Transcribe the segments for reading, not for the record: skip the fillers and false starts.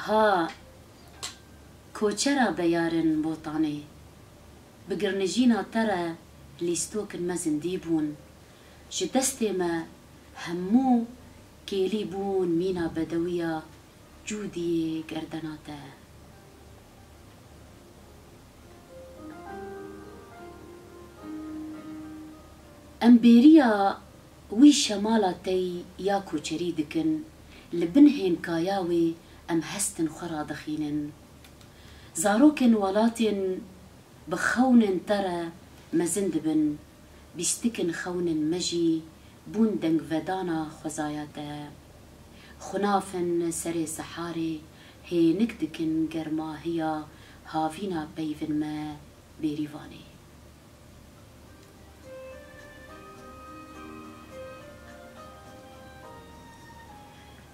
ها کوچرا بیارن بوتانه بگرنجینا تره لیستوکن مزندی بون جدسته ما همو کیلی بون مینا بدویا جودی گردناته امبیریا وی شمالا تی یا کوچری دکن لبنهن کایاوی ام هستن خورا دخینن زاروکن ولاتن بخونن ترى مزند بن بيستكن خونن مجي بون دنگ ودانا خزاياته خنافن سري سحاري هي نكدكن گرما هيا هافينا بيفن ما بيريواني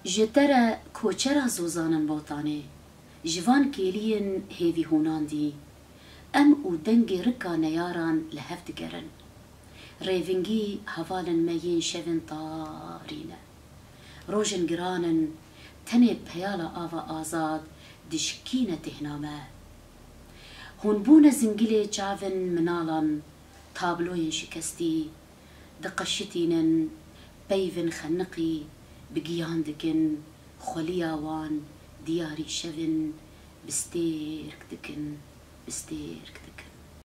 جترى كوچرا زوزانن بوتاني جوان كيلين هيفي هونان دي ام او دنگی رکا نیاران لحفت گرن ریونگی هوالن مین شوین تارینه روژن گرانن تنه پیالا آوا آزاد دشکینه تهنامه هون بون زنگیل چاون منالان تابلوین شکستی دقشتینن بیون خنقی بگیان دکن خلیاوان دیاری شوین بستیرک دکن بستيرك